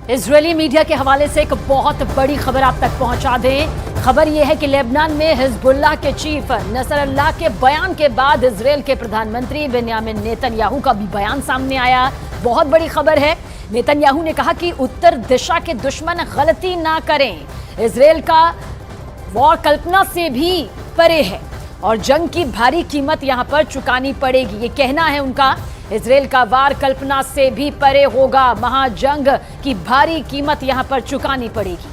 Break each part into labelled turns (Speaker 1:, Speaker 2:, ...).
Speaker 1: Israeli media के हवाले से एक बहुत बड़ी खबर आप तक पहुंचा दें। खबर यह है कि लेबनान में हिजबुल्लाह के चीफ नसरल्लाह के बयान के बाद इजरायल के प्रधानमंत्री बेंयामिन नेतन्याहू का भी बयान सामने आया। बहुत बड़ी खबर है। नेतन्याहू ने कहा कि उत्तर दिशा के दुश्मन गलती ना करें। इजरायल का वॉर कल्पना से भी परे है और जंग की भारी कीमत यहां पर चुकानी पड़ेगी, ये कहना है उनका। इजरायल का वार कल्पना से भी परे होगा। महाजंग की भारी कीमत यहां पर चुकानी पड़ेगी।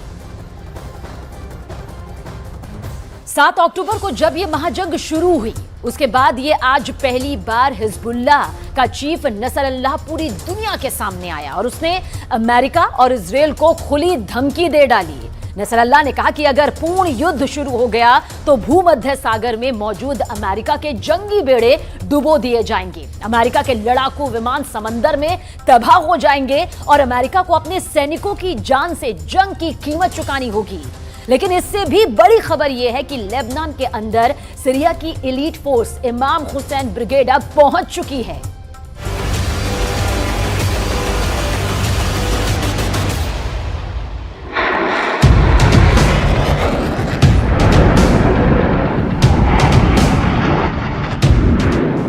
Speaker 1: 7 अक्टूबर को जब यह महाजंग शुरू हुई, उसके बाद ये आज पहली बार हिजबुल्लाह का चीफ नसरल्लाह पूरी दुनिया के सामने आया और उसने अमेरिका और इजरायल को खुली धमकी दे डाली। नसरल्लाह ने कहा कि अगर पूर्ण युद्ध शुरू हो गया तो भूमध्य सागर में मौजूद अमेरिका के जंगी बेड़े डुबो दिए जाएंगे, अमेरिका के लड़ाकू विमान समंदर में तबाह हो जाएंगे और अमेरिका को अपने सैनिकों की जान से जंग की कीमत चुकानी होगी। लेकिन इससे भी बड़ी खबर यह है कि लेबनान के अंदर सीरिया की एलीट फोर्स इमाम हुसैन ब्रिगेड अब पहुंच चुकी है।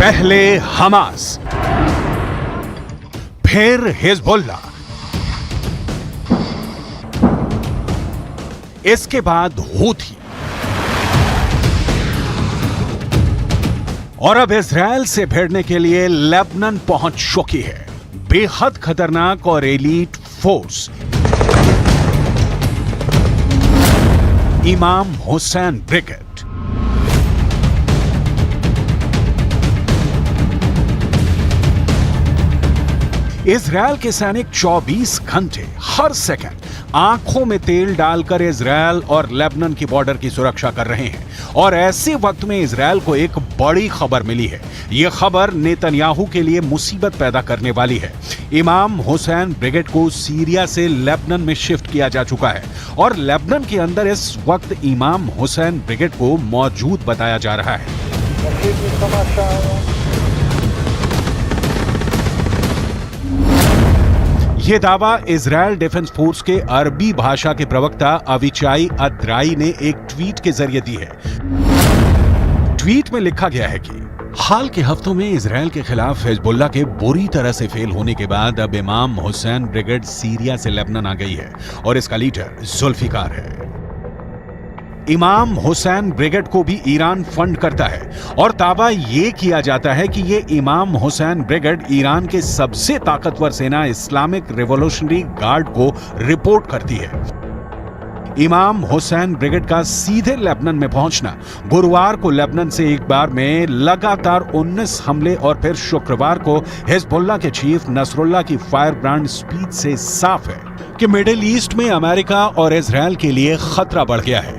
Speaker 2: पहले हमास, फिर हिजबुल्लाह, इसके बाद हूथी और अब इजरायल से भिड़ने के लिए लेबनान पहुंच चुकी है बेहद खतरनाक और एलीट फोर्स इमाम हुसैन ब्रिगेड। इजरायल के सैनिक 24 घंटे हर सेकंड आंखों में तेल डालकर इजरायल और लेबनान की बॉर्डर की सुरक्षा कर रहे हैं और ऐसे वक्त में इजरायल को एक बड़ी खबर मिली है। यह खबर नेतन्याहू के लिए मुसीबत पैदा करने वाली है। इमाम हुसैन ब्रिगेड को सीरिया से लेबनान में शिफ्ट किया जा चुका है और लेबनान के अंदर इस वक्त इमाम हुसैन ब्रिगेड को मौजूद बताया जा रहा है। यह दावा इजरायल डिफेंस फोर्स के अरबी भाषा के प्रवक्ता अविचाई अद्राई ने एक ट्वीट के जरिए दी है। ट्वीट में लिखा गया है कि हाल के हफ्तों में इजरायल के खिलाफ हिजबुल्लाह के बुरी तरह से फेल होने के बाद अब इमाम हुसैन ब्रिगेड सीरिया से लेबनान आ गई है और इसका लीडर जुल्फिकार है। इमाम हुसैन ब्रिगेड को भी ईरान फंड करता है और दावा यह किया जाता है कि यह इमाम हुसैन ब्रिगेड ईरान के सबसे ताकतवर सेना इस्लामिक रिवॉल्यूशनरी गार्ड को रिपोर्ट करती है। इमाम हुसैन ब्रिगेड का सीधे लेबनान में पहुंचना गुरुवार को लेबनान से एक बार में लगातार 19 हमले और फिर शुक्रवार को हिजबुल्लाह के चीफ नसरुल्लाह की फायर ब्रांड स्पीच से साफ है कि मिडिल ईस्ट में अमेरिका और इजरायल के लिए खतरा बढ़ गया है।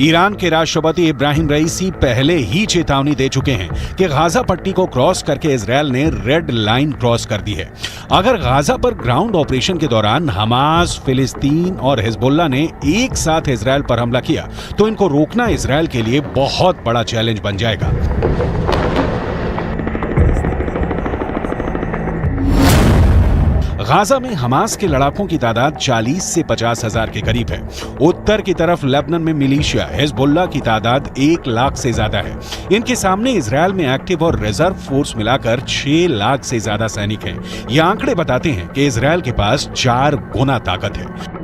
Speaker 2: ईरान के राष्ट्रपति इब्राहिम रईसी पहले ही चेतावनी दे चुके हैं कि गाजा पट्टी को क्रॉस करके इजरायल ने रेड लाइन क्रॉस कर दी है। अगर गाजा पर ग्राउंड ऑपरेशन के दौरान हमास, फिलिस्तीन और हिजबुल्लाह ने एक साथ इजरायल पर हमला किया तो इनको रोकना इजरायल के लिए बहुत बड़ा चैलेंज बन जाएगा। गाजा में हमास के लड़ाकों की तादाद 40 से 50 हजार के करीब है। उत्तर की तरफ लेबनान में मिलिशिया हिजबुल्लाह की तादाद 1 लाख से ज्यादा है। इनके सामने इजरायल में एक्टिव और रिजर्व फोर्स मिलाकर 6 लाख से ज्यादा सैनिक हैं। ये आंकड़े बताते हैं कि इजरायल के पास 4 गुना ताकत है।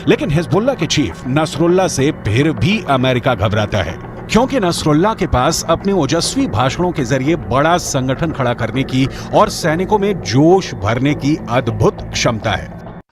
Speaker 2: लेकिन हिजबुल्लाह के चीफ नसरुल्लाह से फिर भी अमेरिका घबराता है, क्योंकि नसरुल्लाह के पास अपने ओजस्वी भाषणों के जरिए बड़ा संगठन खड़ा करने की और सैनिकों में जोश भरने की अद्भुत क्षमता है।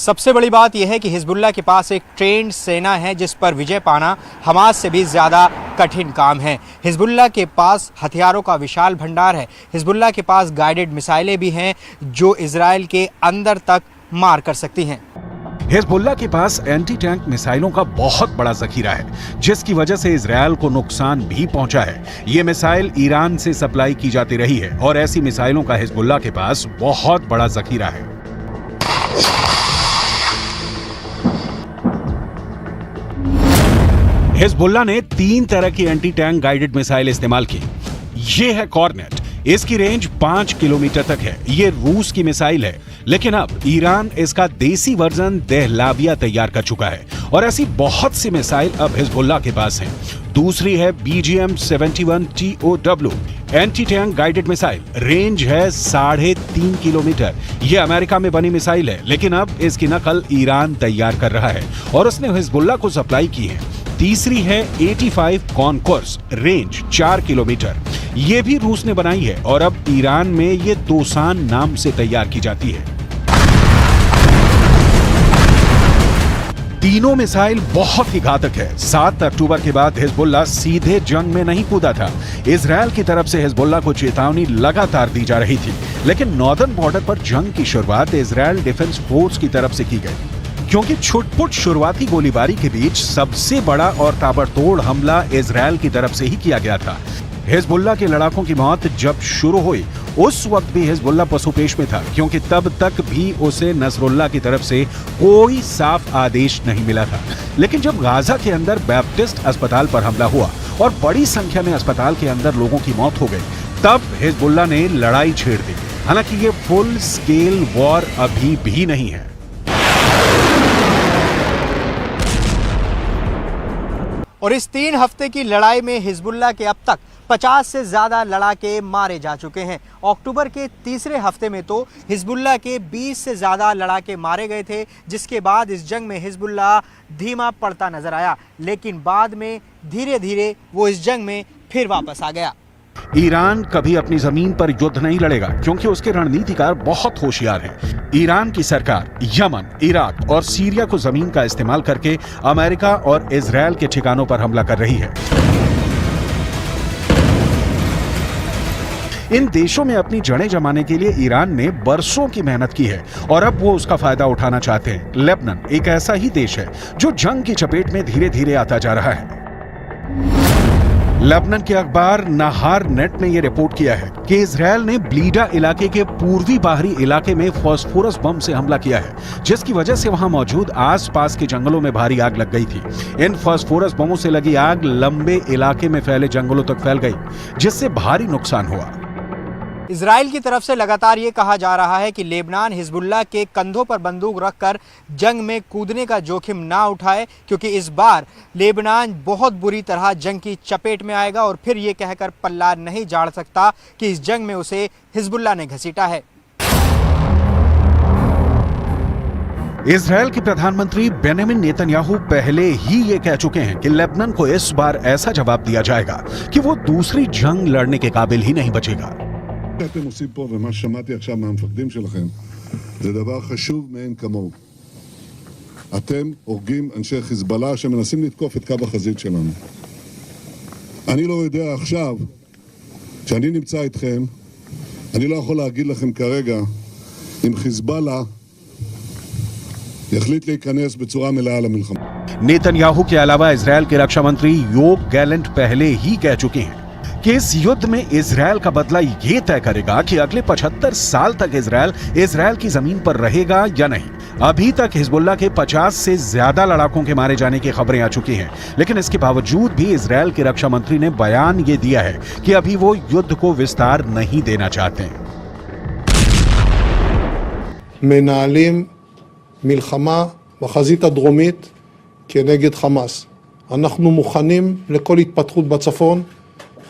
Speaker 3: सबसे बड़ी बात यह है कि हिजबुल्लाह के पास एक ट्रेंड सेना है जिस पर विजय पाना हमास से भी ज़्यादा कठिन काम है। हिजबुल्लाह के पास हथियारों का विशाल भंडार है। हिजबुल्लाह के पास गाइडेड मिसाइलें भी हैं जो इजराइल के अंदर तक मार कर सकती हैं।
Speaker 2: हिजबुल्लाह के पास एंटी टैंक मिसाइलों का बहुत बड़ा जखीरा है जिसकी वजह से इजरायल को नुकसान भी पहुंचा है। ये मिसाइल ईरान से सप्लाई की जाती रही है और ऐसी मिसाइलों का हिजबुल्लाह के पास बहुत बड़ा जखीरा है। हिजबुल्लाह ने 3 तरह की एंटी टैंक गाइडेड मिसाइल इस्तेमाल की। ये है कॉर्नेट, इसकी रेंज 5 किलोमीटर तक है। ये रूस की मिसाइल है, लेकिन अब ईरान इसका देसी वर्जन दहलाविया तैयार कर चुका है और ऐसी बहुत सी मिसाइल अब हिजबुल्लाह के पास हैं। दूसरी है BGM-71 TOW anti tank guided missile, range है 3.5 किलोमीटर। ये अमेरिका में बनी मिसाइल है, लेकिन अब इसकी नकल ईरान तैयार कर रहा है और उसने हिजबुल्लाह को सप्लाई की है। तीसरी है 85 कॉनकोर्स, रेंज 4 किलोमीटर। ये भी रूस ने बनाई है और अब ईरान में ये दोसान नाम से तैयार की जाती है। तीनों मिसाइल बहुत ही घातक है। 7 अक्टूबर के बाद हिजबुल्लाह सीधे जंग में नहीं कूदा था। इजरायल की तरफ से हिजबुल्लाह को चेतावनी लगातार दी जा रही थी, लेकिन नॉर्दर्न बॉर्डर पर जंग की शुरुआत इजरायल डिफेंस फोर्स की तरफ से की गई, क्योंकि छुटपुट शुरुआती गोलीबारी के बीच सबसे बड़ा और ताबड़तोड़ हमला इजरायल की तरफ से ही किया गया था। हिजबुल्लाह के लड़ाकों की मौत जब शुरू हुई उस वक्त भी हिजबुल्लाह पसुपेश में था, क्योंकि तब तक भी उसे नसरुल्लाह की तरफ से कोई साफ आदेश नहीं मिला था। लेकिन जब गाजा के अंदर बैप्टिस्ट अस्पताल पर हमला हुआ और बड़ी संख्या में अस्पताल के अंदर लोगों की मौत हो गई, तब हिजबुल्लाह ने लड़ाई छेड़ दी। हालांकि ये फुल स्केल वॉर अभी भी नहीं है।
Speaker 3: और इस 3 हफ्ते की लड़ाई में हिजबुल्लाह के अब तक 50 से ज़्यादा लड़ाके मारे जा चुके हैं। अक्टूबर के तीसरे हफ्ते में तो हिजबुल्लाह के 20 से ज़्यादा लड़ाके मारे गए थे, जिसके बाद इस जंग में हिजबुल्लाह धीमा पड़ता नजर आया, लेकिन बाद में धीरे धीरे वो इस जंग में फिर वापस आ गया।
Speaker 2: ईरान कभी अपनी जमीन पर युद्ध नहीं लड़ेगा, क्योंकि उसके रणनीतिकार बहुत होशियार हैं। ईरान की सरकार यमन, इराक और सीरिया को जमीन का इस्तेमाल करके अमेरिका और इजरायल के ठिकानों पर हमला कर रही है। इन देशों में अपनी जड़ें जमाने के लिए ईरान ने बरसों की मेहनत की है और अब वो उसका फायदा उठाना चाहते हैं। लेबनान एक ऐसा ही देश है जो जंग की चपेट में धीरे धीरे आता जा रहा है। लेबनान के अखबार नहार नेट ने यह रिपोर्ट किया है कि इजरायल ने ब्लीडा इलाके के पूर्वी बाहरी इलाके में फास्फोरस बम से हमला किया है, जिसकी वजह से वहां मौजूद आसपास के जंगलों में भारी आग लग गई थी। इन फास्फोरस बमों से लगी आग लंबे इलाके में फैले जंगलों तक फैल गई, जिससे भारी नुकसान हुआ।
Speaker 3: इजराइल की तरफ से लगातार ये कहा जा रहा है कि लेबनान हिजबुल्लाह के कंधों पर बंदूक रखकर जंग में कूदने का जोखिम ना उठाए, क्योंकि इस बार लेबनान बहुत बुरी तरह जंग की चपेट में आएगा और फिर ये कहकर पल्ला नहीं झाड़ सकता कि इस जंग में उसे हिजबुल्लाह ने घसीटा है।
Speaker 2: इजरायल के प्रधानमंत्री बेंजामिन नेतन्याहू पहले ही ये कह चुके हैं कि लेबनान को इस बार ऐसा जवाब दिया जाएगा कि वो दूसरी जंग लड़ने के काबिल ही नहीं बचेगा।
Speaker 4: שאתם עושים פה ומה ששמעתי עכשיו מהמפקדים שלכם זה דבר חשוב מאין כמוהו. אתם הורגים אנשי חיזבאללה שמנסים לתקוף את קו החזית שלנו. אני לא יודע עכשיו, כשאני נמצא איתכם, אני לא יכול להגיד לכם כרגע אם חיזבאללה יחליט להיכנס בצורה מלאה למלחמה.
Speaker 2: नेतन्याहू के अलावा इजरायल के रक्षा मंत्री योव गैलेंट पहले ही कह चुके हैं कि इस युद्ध में इजरायल का बदला ये तय करेगा कि अगले 75 साल तक इजरायल की जमीन पर रहेगा या नहीं। अभी तक हिजबुल्लाह के 50 से ज्यादा लड़ाकों के मारे जाने की खबरें आ चुकी हैं, लेकिन इसके बावजूद भी इजरायल के रक्षा मंत्री ने बयान ये दिया है कि अभी वो युद्ध को विस्तार नहीं देना चाहते।
Speaker 5: מנהלים מלחמה בחזית הדרומית כנגד חמאס. אנחנו מוכנים לכל התפתחות בצפון,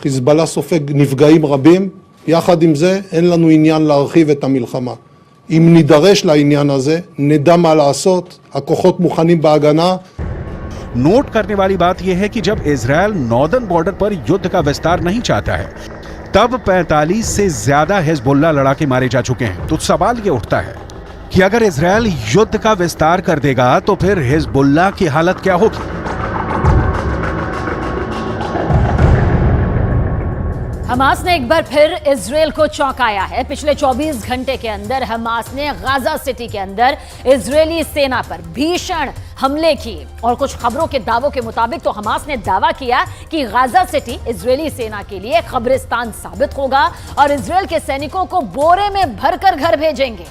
Speaker 5: חיזבאללה סופג נפגעים רבים, יחד עם זה אין לנו עניין להרחיב את המלחמה. אם נידרש לעניין הזה, נדע מה לעשות, הכוחות מוכנים בהגנה.
Speaker 2: नोट करने वाली बात यह है कि जब इजरायल नॉर्दर्न बॉर्डर पर युद्ध का विस्तार नहीं चाहता है, तब 45 से ज्यादा हिजबुल्लाह लड़ाके मारे जा चुके हैं। तो सवाल यह उठता है कि अगर इजरायल युद्ध का विस्तार कर देगा तो फिर हिजबुल्लाह की हालत क्या होगी?
Speaker 1: हमास ने एक बार फिर इजरायल को चौंकाया है। पिछले 24 घंटे के अंदर हमास ने गाजा सिटी के अंदर इजरायली सेना पर भीषण हमले किए और कुछ खबरों के दावों के मुताबिक तो हमास ने दावा किया कि गाजा सिटी इजरायली सेना के लिए कब्रिस्तान साबित होगा और इजरायल के सैनिकों को बोरे में भरकर घर भेजेंगे।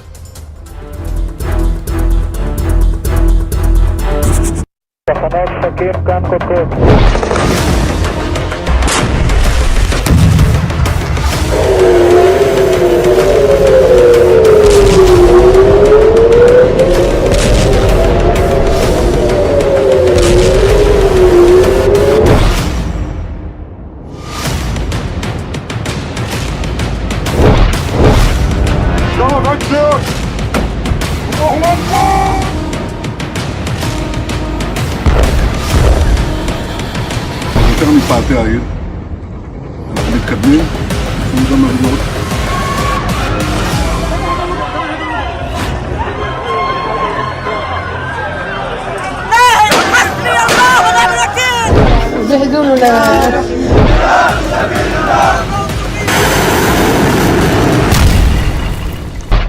Speaker 4: יותר מפאתי העיר, אנחנו מתקדמים, אנחנו גם מבינות.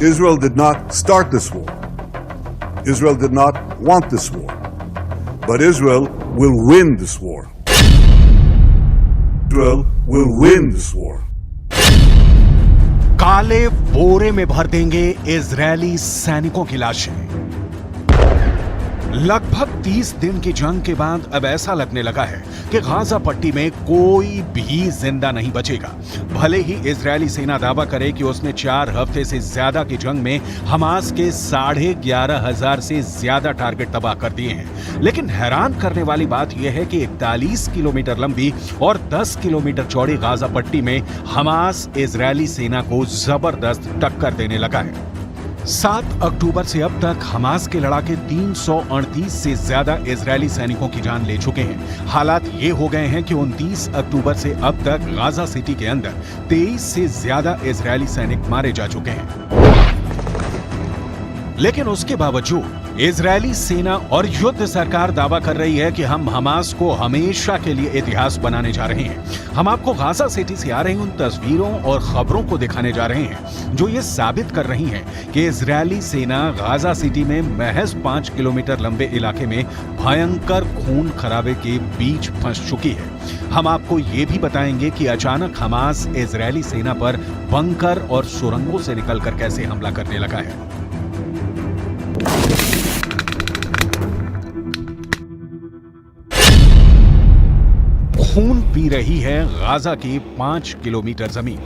Speaker 6: Israel did not start this war. Israel did not want this war. But Israel will win this war. Israel will win this war.
Speaker 2: काले बोरे में भर देंगे इजरायली सैनिकों की लाशें। लगभग 30 दिन की जंग के बाद अब ऐसा लगने लगा है कि गाजा पट्टी में कोई भी जिंदा नहीं बचेगा। भले ही इजरायली सेना दावा करे कि उसने 4 हफ्ते से ज्यादा की जंग में हमास के 11,500 से ज्यादा टारगेट तबाह कर दिए हैं, लेकिन हैरान करने वाली बात यह है कि 41 किलोमीटर लंबी और 10 किलोमीटर चौड़ी गाजा पट्टी में हमास इजरायली सेना को जबरदस्त टक्कर देने लगा है। 7 अक्टूबर से अब तक हमास के लड़ाके 338 से ज्यादा इजरायली सैनिकों की जान ले चुके हैं। हालात ये हो गए हैं कि 29 अक्टूबर से अब तक गाजा सिटी के अंदर 23 से ज्यादा इजरायली सैनिक मारे जा चुके हैं। लेकिन उसके बावजूद इजरायली सेना और युद्ध सरकार दावा कर रही है कि हम हमास को हमेशा के लिए इतिहास बनाने जा रहे हैं। हम आपको गाजा सिटी से आ रही उन तस्वीरों और खबरों को दिखाने जा रहे हैं जो ये साबित कर रही हैं कि इजरायली सेना गाजा सिटी में महज 5 किलोमीटर लंबे इलाके में भयंकर खून खराबे के बीच फंस चुकी है। हम आपको ये भी बताएंगे कि अचानक हमास इजरायली सेना पर बंकर और सुरंगों से निकलकर कैसे हमला करने लगा है। खून पी रही है गाजा की 5 किलोमीटर जमीन।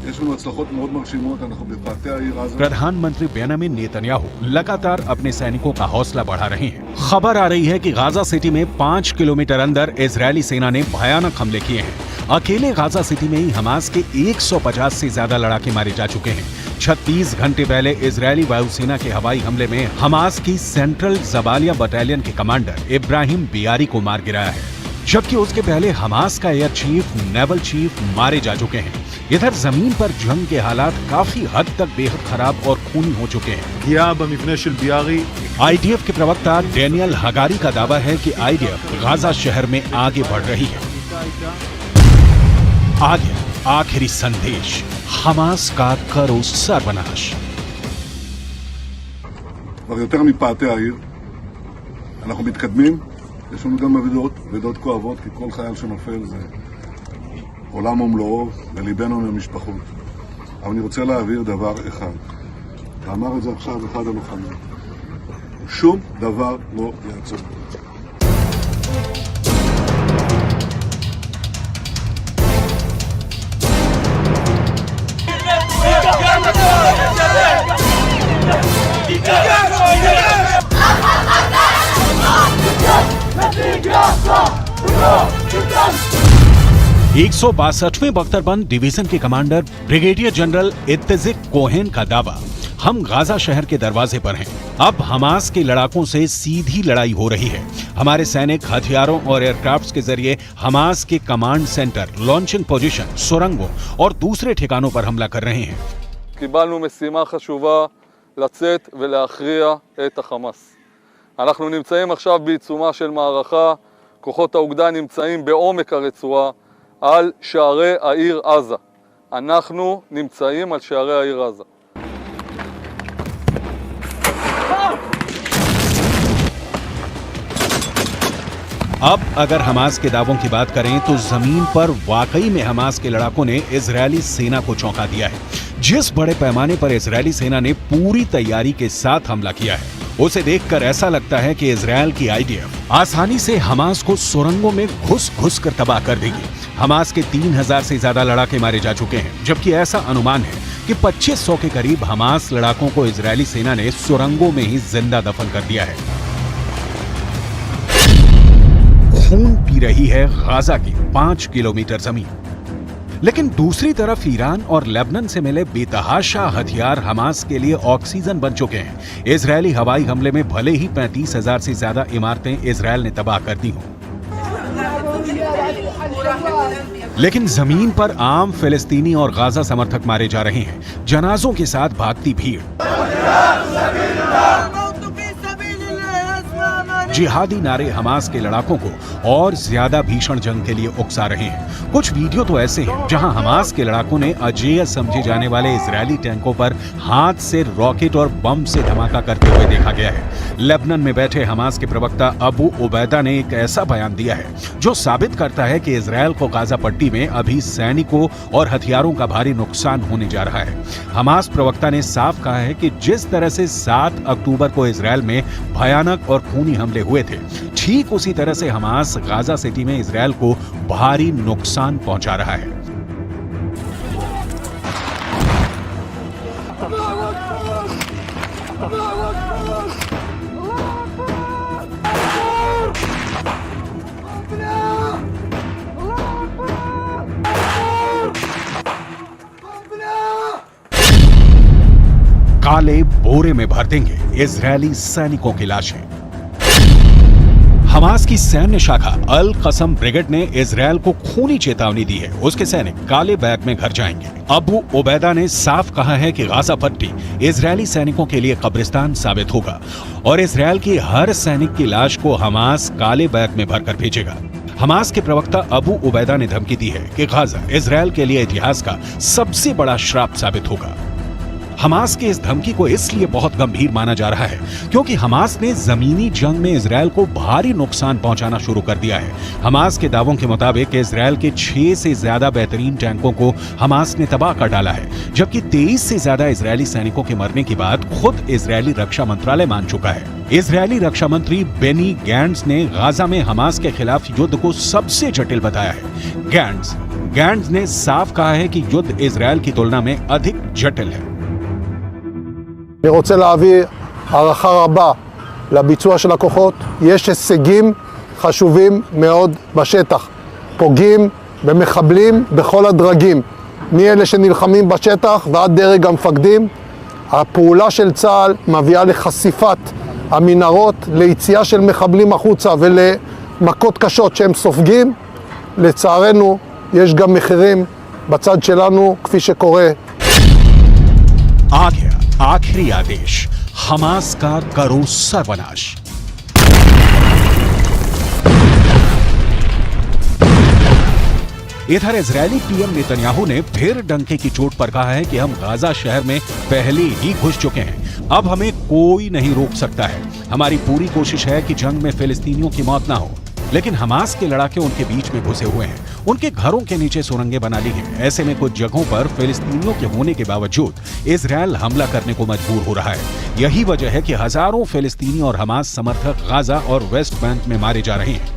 Speaker 4: יש לנו הצלחות מאוד מרשימות, אנחנו בפאתי העיר עזה.
Speaker 2: प्रधानमंत्री बेंजामिन नेतन्याहू लगातार अपने सैनिकों का हौसला बढ़ा रहे हैं। खबर आ रही है कि गाजा सिटी में 5 किलोमीटर अंदर इजरायली सेना ने भयानक हमले किए हैं। अकेले गाजा सिटी में ही हमास के 150 से ज्यादा लड़ाके मारे जा चुके हैं। 36 घंटे पहले इजरायली वायुसेना के हवाई हमले में हमास की सेंट्रल जबालिया बटालियन के कमांडर इब्राहिम बियारी को मार गिराया है, जबकि उसके पहले हमास का एयर चीफ, नेवल चीफ मारे जा चुके हैं। इधर जमीन पर जंग के हालात काफी हद तक बेहद खराब और खूनी हो चुके हैं। आईडीएफ के प्रवक्ता डेनियल हगारी का दावा है कि आईडीएफ गाजा शहर में आगे बढ़ रही है। आगे आखिरी संदेश, हमास का करो सर्वनाश।
Speaker 4: כבר יותר מפאתי העיר, אנחנו מתקדמים. יש לנו גם אבדות כואבות, כי כל חייל שנופל זה עולם ומלואו, וליבנו עם המשפחות. אבל אני רוצה להעביר דבר אחד, ואמר את זה עכשיו אחד הלוחמים, שום דבר לא יעצור.
Speaker 2: 162वें बख्तरबंद डिवीजन के कमांडर ब्रिगेडियर जनरल इत्तेजिक कोहेन का दावा, हम गाजा शहर के दरवाजे पर हैं। अब हमास के लड़ाकों से सीधी लड़ाई हो रही है। हमारे सैनिक हथियारों और एयरक्राफ्ट्स के जरिए हमास के कमांड सेंटर, लॉन्चिंग पोजीशन, सुरंगों और दूसरे ठिकानों पर हमला कर रहे हैं।
Speaker 7: קיבלנו משימה חשובה לצאת ולהכריע את החמאס. אנחנו נמצאים עכשיו בעיצומה של מערכה, כוחות האוגדה נמצאים בעומק הרצועה על שערי העיר עזה. אנחנו נמצאים על שערי העיר עזה.
Speaker 2: अब अगर हमास के दावों की बात करें तो जमीन पर वाकई में हमास के लड़ाकों ने इजरायली सेना को चौंका दिया है। जिस बड़े पैमाने पर इजरायली सेना ने पूरी तैयारी के साथ हमला किया है, उसे देखकर ऐसा लगता है कि इजरायल की आईडीएफ आसानी से हमास को सुरंगों में घुस घुस कर तबाह कर देगी। हमास के 3000 से ज्यादा लड़ाके मारे जा चुके हैं, जबकि ऐसा अनुमान है कि 2500 के करीब हमास लड़ाकों को इजरायली सेना ने सुरंगों में ही जिंदा दफन कर दिया है। खून पी रही है गाजा की 5 किलोमीटर जमीन, लेकिन दूसरी तरफ ईरान और लेबनान से मिले बेतहाशा हथियार हमास के लिए ऑक्सीजन बन चुके हैं। इजरायली हवाई हमले में भले ही 35,000 से ज्यादा इमारतें इजरायल ने तबाह कर दी हों, लेकिन जमीन पर आम फिलिस्तीनी और गाजा समर्थक मारे जा रहे हैं। जनाजों के साथ भागती भीड़ जिहादी नारे हमास के लड़ाकों को और ज्यादा भीषण जंग के लिए उकसा रहे हैं। कुछ वीडियो तो ऐसे हैं जहां हमास के लड़ाकों ने अजेय समझे जाने वाले इजरायली टैंकों पर हाथ से रॉकेट और बम से धमाका करते हुए देखा गया है। लेबनान में बैठे हमास के प्रवक्ता अबू उबैदा ने एक ऐसा बयान दिया है जो साबित करता है कि इजरायल को गाजा पट्टी में अभी सैनिकों और हथियारों का भारी नुकसान होने जा रहा है। हमास प्रवक्ता ने साफ कहा है कि जिस तरह से 7 अक्टूबर को इजरायल में भयानक और खूनी हमले हुए थे, ठीक उसी तरह से हमास गाजा सिटी में इजरायल को भारी नुकसान पहुंचा रहा है। काले बोरे में भर देंगे इजरायली सैनिकों की लाशें। हमास की सैन्य शाखा अल कसम ब्रिगेड ने इजरायल को खूनी चेतावनी दी है। उसके सैनिक काले बैग में घर जाएंगे। अबू उबैदा ने साफ कहा है कि गाजा पट्टी इजरायली सैनिकों के लिए कब्रिस्तान साबित होगा और इजरायल की हर सैनिक की लाश को हमास काले बैग में भरकर भेजेगा। हमास के प्रवक्ता अबू उबैदा ने धमकी दी है कि गाजा इजरायल के लिए इतिहास का सबसे बड़ा श्राप साबित होगा। हमास के इस धमकी को इसलिए बहुत गंभीर माना जा रहा है क्योंकि हमास ने जमीनी जंग में इजरायल को भारी नुकसान पहुंचाना शुरू कर दिया है। हमास के दावों के मुताबिक इजरायल के 6 से ज्यादा बेहतरीन टैंकों को हमास ने तबाह कर डाला है, जबकि 23 से ज्यादा इजरायली सैनिकों के मरने की बात खुद इजरायली रक्षा मंत्रालय मान चुका है। इजरायली रक्षा मंत्री बेनी गैंट्स ने गाजा में हमास के खिलाफ युद्ध को सबसे जटिल बताया है। गैंट्स ने साफ कहा है कि युद्ध इजरायल की तुलना में अधिक जटिल है।
Speaker 5: אני רוצה להעביר הערכה רבה לביצוע של הכוחות. יש הישגים חשובים מאוד בשטח. פוגעים במחבלים בכל הדרגים, מאלה שנלחמים בשטח ועד דרג המפקדים. הפעולה של צה"ל מביאה לחשיפת המנהרות, ליציאה של מחבלים החוצה ולמכות קשות שהם סופגים. לצערנו יש גם מחירים בצד שלנו, כפי שקורה.
Speaker 2: आ गया आखिरी आदेश, हमास का करो सर्वनाश। इधर इजरायली पीएम नेतन्याहू ने फिर डंके की चोट पर कहा है कि हम गाजा शहर में पहले ही घुस चुके हैं, अब हमें कोई नहीं रोक सकता है। हमारी पूरी कोशिश है कि जंग में फिलिस्तीनियों की मौत ना हो, लेकिन हमास के लड़ाके उनके बीच में घुसे हुए हैं। उनके घरों के नीचे सुरंगें बना ली हैं। ऐसे में कुछ जगहों पर फिलिस्तीनियों के होने के बावजूद इजरायल हमला करने को मजबूर हो रहा है। यही वजह है कि हजारों फिलिस्तीनी और हमास समर्थक गाजा और वेस्ट बैंक में मारे जा रहे हैं।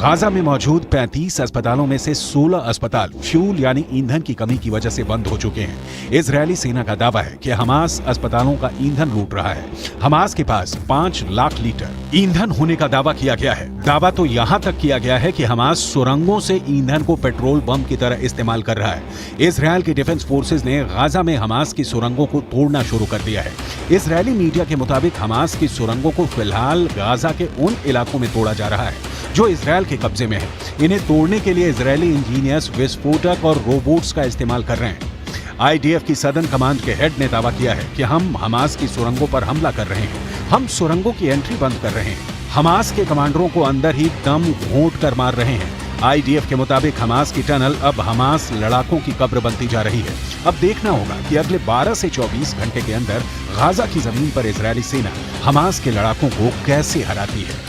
Speaker 2: गाजा में मौजूद 35 अस्पतालों में से 16 अस्पताल फ्यूल यानी ईंधन की कमी की वजह से बंद हो चुके हैं। इजरायली सेना का दावा है कि हमास अस्पतालों का ईंधन लूट रहा है। हमास के पास 5 लाख लीटर ईंधन होने का दावा किया गया है। दावा तो यहाँ तक किया गया है कि हमास सुरंगों से ईंधन को पेट्रोल बम की तरह इस्तेमाल कर रहा है। इजरायल की डिफेंस फोर्सेज ने गाजा में हमास की सुरंगों को तोड़ना शुरू कर दिया है। इजरायली मीडिया के मुताबिक हमास की सुरंगों को फिलहाल गाजा के उन इलाकों में तोड़ा जा रहा है जो इजरायल के कब्जे में है। इन्हें तोड़ने के लिए इजरायली इंजीनियर्स विस्फोटक और रोबोट्स का इस्तेमाल कर रहे हैं। आईडीएफ की सदर्न कमांड के हेड ने दावा किया है कि हम हमास की सुरंगों पर हमला कर रहे हैं। हम सुरंगों की एंट्री बंद कर रहे हैं। हमास के कमांडरों को अंदर ही दम घोंट कर मार रहे हैं। आईडीएफ के मुताबिक हमास की टनल अब हमास लड़ाकों की कब्र बनती जा रही है। अब देखना होगा कि अगले 12 से 24 घंटे के अंदर गाजा की जमीन पर इजरायली सेना हमास के लड़ाकों को कैसे हराती है।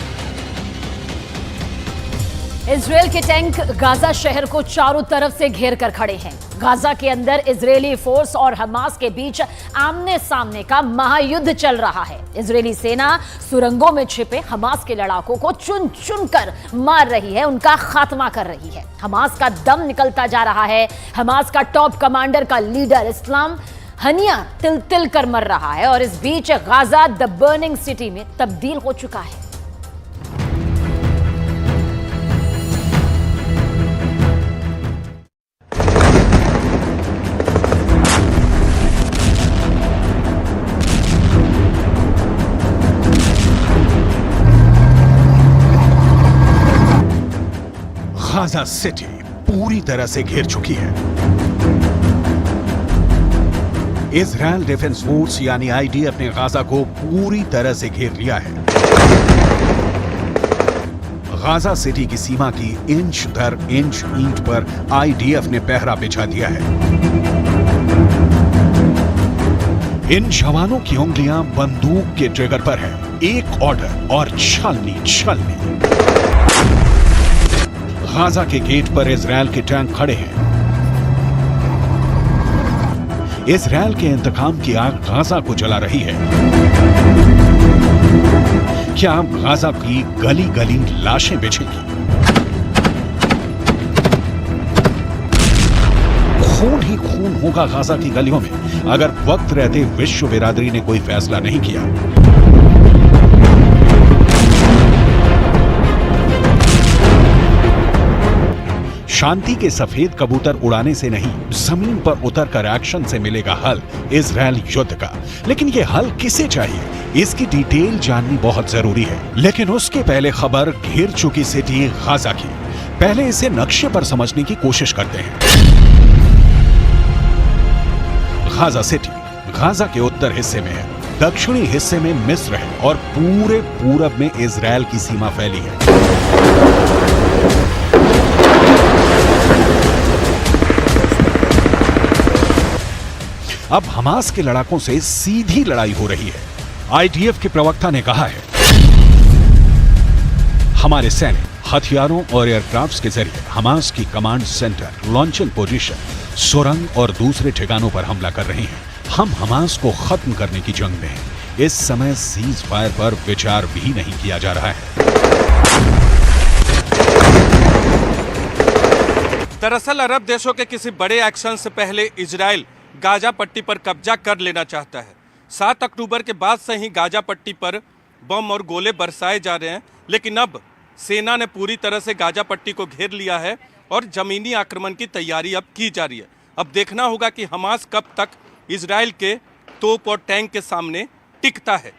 Speaker 1: इजरायल के टैंक गाजा शहर को चारों तरफ से घेर कर खड़े हैं। गाजा के अंदर इजरायली फोर्स और हमास के बीच आमने सामने का महायुद्ध चल रहा है। इजरायली सेना सुरंगों में छिपे हमास के लड़ाकों को चुन चुन कर मार रही है, उनका खात्मा कर रही है। हमास का दम निकलता जा रहा है। हमास का टॉप कमांडर का लीडर इस्लाम हनिया तिल तिल कर मर रहा है और इस बीच गाजा द बर्निंग सिटी में तब्दील हो चुका है।
Speaker 2: गाजा सिटी पूरी तरह से घिर चुकी है। इजरायल डिफेंस फोर्स यानी आईडीएफ ने गाजा को पूरी तरह से घेर लिया है। गाजा सिटी की सीमा की इंच दर इंच ईंट पर आईडीएफ ने पहरा बिछा दिया है। इन जवानों की उंगलियां बंदूक के ट्रिगर पर है। एक ऑर्डर और छलनी छलनी। गाजा के गेट पर इजरायल के टैंक खड़े हैं। इजरायल के इंतकाम की आग गाजा को जला रही है। क्या अब गाजा की गली गली लाशें बिछेंगी? खून ही खून होगा गाजा की गलियों में अगर वक्त रहते विश्व बिरादरी ने कोई फैसला नहीं किया। शांति के सफेद कबूतर उड़ाने से नहीं, जमीन पर उतरकर एक्शन से मिलेगा हल इजरायल युद्ध का। लेकिन ये हल किसे चाहिए, इसकी डिटेल जाननी बहुत जरूरी है। लेकिन उसके पहले खबर घिर चुकी सिटी गाजा की। पहले इसे नक्शे पर समझने की कोशिश करते हैं। गाजा सिटी गाजा के उत्तर हिस्से में है। दक्षिणी हिस्से में मिस्र है और पूरे पूरब में इजरायल की सीमा फैली है। अब हमास के लड़ाकों से सीधी लड़ाई हो रही है। आईडीएफ के प्रवक्ता ने कहा है, हमारे सैनिक हथियारों और एयरक्राफ्ट्स के जरिए हमास की कमांड सेंटर, लॉन्चिंग पोजीशन, सुरंग और दूसरे ठिकानों पर हमला कर रहे हैं। हम हमास को खत्म करने की जंग में हैं। इस समय सीज फायर पर विचार भी नहीं किया जा रहा है।
Speaker 8: दरअसल अरब देशों के किसी बड़े एक्शन से पहले इजराइल गाजा पट्टी पर कब्जा कर लेना चाहता है। 7 अक्टूबर के बाद से ही गाजा पट्टी पर बम और गोले बरसाए जा रहे हैं, लेकिन अब सेना ने पूरी तरह से गाजा पट्टी को घेर लिया है और जमीनी आक्रमण की तैयारी अब की जा रही है। अब देखना होगा कि हमास कब तक इजराइल के तोप और टैंक के सामने टिकता है।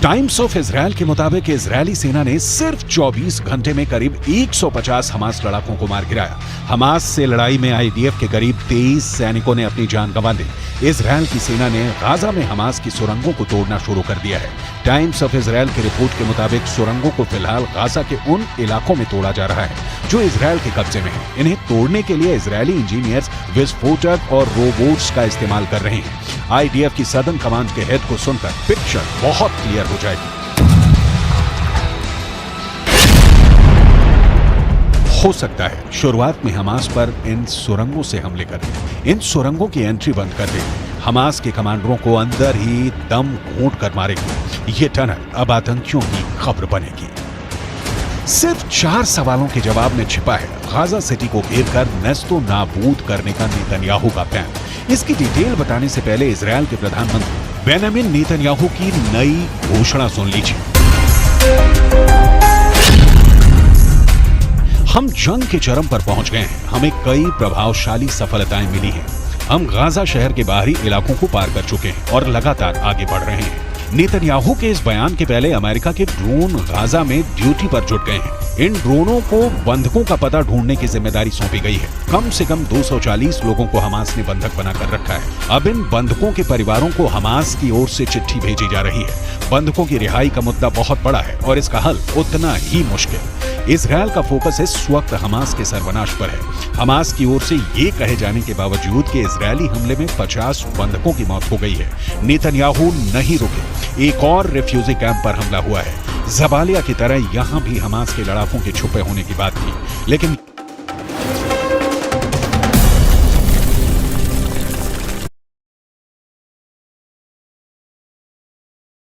Speaker 2: टाइम्स ऑफ इजरायल के मुताबिक इजरायली सेना ने सिर्फ 24 घंटे में करीब 150 हमास लड़ाकों को मार गिराया। हमास से लड़ाई में आईडीएफ के करीब 23 सैनिकों ने अपनी जान गंवा दी। इजरायल की सेना ने गाजा में हमास की सुरंगों को तोड़ना शुरू कर दिया है। टाइम्स ऑफ इजरायल की रिपोर्ट के मुताबिक सुरंगों को फिलहाल गाजा के उन इलाकों में तोड़ा जा रहा है जो इजरायल के कब्जे में है। इन्हें तोड़ने के लिए इजरायली इंजीनियर्स विस्फोटक और रोबोट्स का इस्तेमाल कर रहे हैं। आईडीएफ की सदर्न कमांड के हेड को सुनकर पिक्चर बहुत क्लियर हो जाएगी। हो सकता है शुरुआत में हमास पर इन सुरंगों से हमले कर दें, इन सुरंगों की एंट्री बंद कर दें, हमास के कमांडरों को अंदर ही दम घोंट कर मारेगी। ये टनल अब आतंकियों की खबर बनेगी। सिर्फ 4 सवालों के जवाब में छिपा है गाजा सिटी को घेरकर नेस्तो नाबूद करने का नेतन्याहू का प्लान। इसकी डिटेल बताने से पहले इजरायल के प्रधानमंत्री बेंजामिन नेतन्याहू की नई घोषणा सुन लीजिए। हम जंग के चरम पर पहुंच गए हैं, हमें कई प्रभावशाली सफलताएं मिली हैं। हम गाजा शहर के बाहरी इलाकों को पार कर चुके हैं और लगातार आगे बढ़ रहे हैं। नेतन्याहू के इस बयान के पहले अमेरिका के ड्रोन गाजा में ड्यूटी पर जुट गए हैं। इन ड्रोनों को बंधकों का पता ढूंढने की जिम्मेदारी सौंपी गई है। कम से कम 240 लोगों को हमास ने बंधक बनाकर रखा है। अब इन बंधकों के परिवारों को हमास की ओर से चिट्ठी भेजी जा रही है। बंधकों की रिहाई का मुद्दा बहुत बड़ा है और इसका हल उतना ही मुश्किल। इजरायल का फोकस इस वक्त हमास के सर्वनाश पर है। हमास की ओर से ये कहे जाने के बावजूद कि इजरायली हमले में 50 बंधकों की मौत हो गई है, नेतन्याहू नहीं रुके। एक और रिफ्यूजी कैंप पर हमला हुआ है। जबालिया की तरह यहां भी हमास के लड़ाकों के छुपे होने की बात थी, लेकिन